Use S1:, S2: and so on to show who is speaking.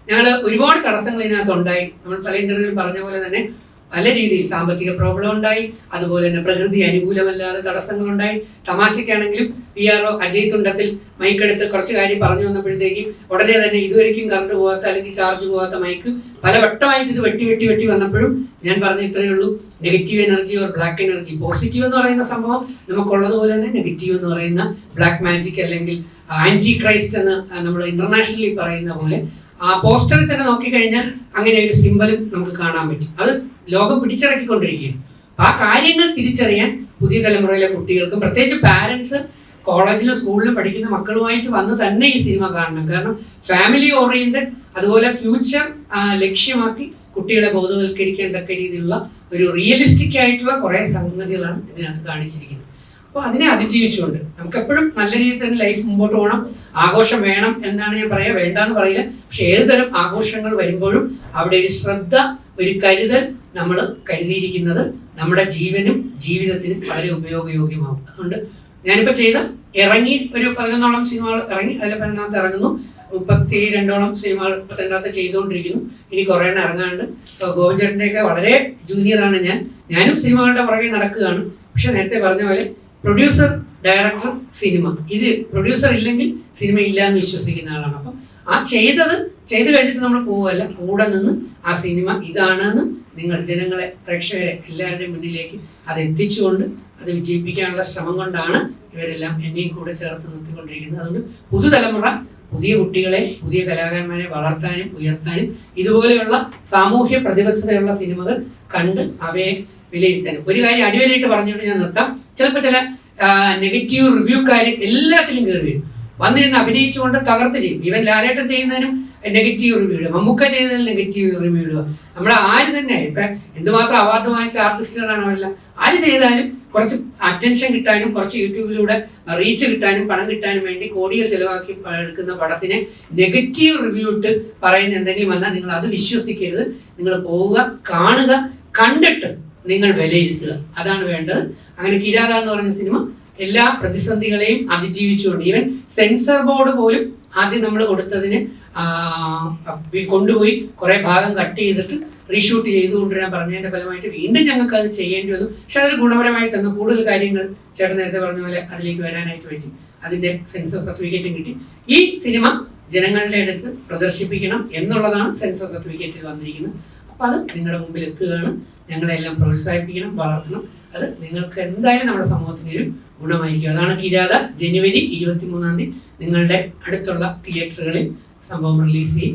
S1: ഞങ്ങൾ ഒരുപാട് തടസ്സങ്ങൾ ഇതിനകത്തുണ്ടായി. നമ്മൾ പല ഇന്റർവ്യൂവിൽ പറഞ്ഞ പോലെ തന്നെ പല രീതിയിൽ സാമ്പത്തിക പ്രോബ്ലം ഉണ്ടായി, അതുപോലെ തന്നെ പ്രകൃതി അനുകൂലമല്ലാതെ തടസ്സങ്ങളുണ്ടായി. തമാശയ്ക്കാണെങ്കിലും PRO അജയ് തുണ്ടത്തിൽ മൈക്കെടുത്ത് കുറച്ച് കാര്യം പറഞ്ഞു വന്നപ്പോഴത്തേക്ക് ഉടനെ തന്നെ ഇതുവരെയ്ക്കും കറണ്ട് പോകാത്ത അല്ലെങ്കിൽ ചാർജ് പോകാത്ത മൈക്ക് പല വട്ടമായിട്ട് ഇത് വെട്ടി വന്നപ്പോഴും ഞാൻ പറഞ്ഞ ഇത്രയേ ഉള്ളൂ, negative energy or black energy. Positive എന്ന് പറയുന്ന സംഭവം നമുക്കുള്ളതുപോലെ തന്നെ നെഗറ്റീവ് എന്ന് പറയുന്ന ബ്ലാക്ക് മാജിക് അല്ലെങ്കിൽ ആന്റി ക്രൈസ്റ്റ് എന്ന് നമ്മൾ ഇന്റർനാഷണലി പറയുന്ന പോലെ ആ പോസ്റ്ററിൽ തന്നെ നോക്കിക്കഴിഞ്ഞാൽ അങ്ങനെ ഒരു സിമ്പലും നമുക്ക് കാണാൻ പറ്റും. അത് ലോകം പിടിച്ചടക്കിക്കൊണ്ടിരിക്കുകയാണ്. ആ കാര്യങ്ങൾ തിരിച്ചറിയാൻ പുതിയ തലമുറയിലെ കുട്ടികൾക്കും പ്രത്യേകിച്ച് പാരൻസ് കോളേജിലും സ്കൂളിലും പഠിക്കുന്ന മക്കളുമായിട്ട് വന്ന് തന്നെ ഈ സിനിമ കാണണം. കാരണം ഫാമിലി ഓറിയന്റഡ്, അതുപോലെ ഫ്യൂച്ചർ ലക്ഷ്യമാക്കി കുട്ടികളെ ബോധവൽക്കരിക്കാൻ തക്ക രീതിയിലുള്ള ഒരു റിയലിസ്റ്റിക് ആയിട്ടുള്ള കുറേ സംഗതികളാണ് ഇതിനകത്ത് കാണിച്ചിരിക്കുന്നത്. അപ്പോൾ അതിനെ അതിജീവിച്ചുകൊണ്ട് നമുക്ക് എപ്പോഴും നല്ല രീതിയിൽ തന്നെ ലൈഫ് മുമ്പോട്ട് പോകണം. ആഘോഷം വേണം എന്നാണ് ഞാൻ പറയുക, വേണ്ടാന്ന് പറയില്ല. പക്ഷെ ഏതുതരം ആഘോഷങ്ങൾ വരുമ്പോഴും അവിടെ ഒരു ശ്രദ്ധ, ഒരു കരുതൽ നമ്മൾ കരുതിയിരിക്കുന്നത് നമ്മുടെ ജീവനും ജീവിതത്തിനും വളരെ ഉപയോഗയോഗ്യമാവും. അതുകൊണ്ട് ഞാനിപ്പോൾ ഇറങ്ങി ഒരു 11ഓളം സിനിമകൾ ഇറങ്ങി, അതിൽ 11ാമത്തെ ഇറങ്ങുന്നു. 32ഓളം സിനിമകൾ 32ാമത്തെ ചെയ്തുകൊണ്ടിരിക്കുന്നു. ഇനി കുറേ എണ്ണം ഇറങ്ങാനുണ്ട്. ഗോവിൻ ചേട്ടൻ്റെയൊക്കെ വളരെ ജൂനിയറാണ് ഞാനും സിനിമകളുടെ പുറകെ നടക്കുകയാണ്. പക്ഷെ നേരത്തെ പറഞ്ഞ പോലെ പ്രൊഡ്യൂസർ, ഡയറക്ടർ, സിനിമ, ഇത് പ്രൊഡ്യൂസർ ഇല്ലെങ്കിൽ സിനിമ ഇല്ല എന്ന് വിശ്വസിക്കുന്ന ആളാണ്. അപ്പം ആ ചെയ്ത് കഴിഞ്ഞിട്ട് നമ്മൾ പോവുകയല്ല, കൂടെ നിന്ന് ആ സിനിമ ഇതാണെന്ന് നിങ്ങൾ ജനങ്ങളെ, പ്രേക്ഷകരെ എല്ലാവരുടെയും മുന്നിലേക്ക് അത് എത്തിച്ചുകൊണ്ട് അത് വിജയിപ്പിക്കാനുള്ള ശ്രമം കൊണ്ടാണ് ഇവരെല്ലാം എന്നെയും കൂടെ ചേർത്ത് നിർത്തിക്കൊണ്ടിരിക്കുന്നത്. അതുകൊണ്ട് പുതുതലമുറ, പുതിയ കുട്ടികളെ, പുതിയ കലാകാരന്മാരെ വളർത്താനും ഉയർത്താനും ഇതുപോലെയുള്ള സാമൂഹ്യ പ്രതിബദ്ധതയുള്ള സിനിമകൾ കണ്ട് അവയെ വിലയിരുത്താനും. ഒരു കാര്യം അടിവരായിട്ട് പറഞ്ഞുകൊണ്ട് ഞാൻ നിർത്താം. ചിലപ്പോൾ ചില നെഗറ്റീവ് റിവ്യൂക്കാർ എല്ലാത്തിലും കയറി വരും, വന്നിരുന്ന് അഭിനയിച്ചുകൊണ്ട് തകർത്ത് ചെയ്യും. ഈവൻ ലാലേട്ടൻ ചെയ്യുന്നതിനും നെഗറ്റീവ് റിവ്യൂ ഇടുക, മമ്മൂക്ക ചെയ്യുന്നതിന് നെഗറ്റീവ് റിവ്യൂ ഇടുക. നമ്മുടെ ആര് തന്നെ ഇപ്പം എന്തുമാത്രം അവാർഡ് വാങ്ങിച്ച ആർട്ടിസ്റ്റുകളാണ് അവരെല്ലാം. ആര് ചെയ്താലും കുറച്ച് അറ്റൻഷൻ കിട്ടാനും കുറച്ച് യൂട്യൂബിലൂടെ റീച്ച് കിട്ടാനും പണം കിട്ടാനും വേണ്ടി കോടികൾ ചെലവാക്കി എടുക്കുന്ന പടത്തിനെ നെഗറ്റീവ് റിവ്യൂ ഇട്ട് പറയുന്ന എന്തെങ്കിലും വന്നാൽ നിങ്ങൾ അത് വിശ്വസിക്കരുത്. നിങ്ങൾ പോവുക, കാണുക, കണ്ടിട്ട് നിങ്ങൾ വിലയിരുത്തുക. അതാണ് വേണ്ടത്. അങ്ങനെ കിരാത എന്ന് പറയുന്ന സിനിമ എല്ലാ പ്രതിസന്ധികളെയും അതിജീവിച്ചുകൊണ്ട്, ഈവൻ സെൻസർ ബോർഡ് പോലും ആദ്യം നമ്മൾ കൊടുത്തതിന് കൊണ്ടുപോയി കുറെ ഭാഗം കട്ട് ചെയ്തിട്ട് റീഷൂട്ട് ചെയ്തുകൊണ്ടിരാൻ പറഞ്ഞതിന്റെ ഫലമായിട്ട് വീണ്ടും ഞങ്ങൾക്ക് അത് ചെയ്യേണ്ടി വന്നു. പക്ഷെ അതൊരു ഗുണപരമായി തന്നു. കൂടുതൽ കാര്യങ്ങൾ ചേട്ടൻ നേരത്തെ പറഞ്ഞ പോലെ അതിലേക്ക് വരാനായിട്ട് പറ്റി. അതിന്റെ സെൻസർ സർട്ടിഫിക്കറ്റും കിട്ടി. ഈ സിനിമ ജനങ്ങളുടെ അടുത്ത് പ്രദർശിപ്പിക്കണം എന്നുള്ളതാണ് സെൻസർ സർട്ടിഫിക്കറ്റിൽ വന്നിരിക്കുന്നത്. അപ്പൊ അത് നിങ്ങളുടെ മുമ്പിൽ എത്തുകയാണ്. ഞങ്ങളെല്ലാം പ്രോത്സാഹിപ്പിക്കണം, വളർത്തണം. അത് നിങ്ങൾക്ക് എന്തായാലും നമ്മുടെ സമൂഹത്തിന് ഒരു ഗുണമായിരിക്കും. അതാണ് കിരാത. ജനുവരി 23-ാം തീയതി നിങ്ങളുടെ അടുത്തുള്ള തിയേറ്ററുകളിൽ സംഭവം റിലീസ് ചെയ്യും.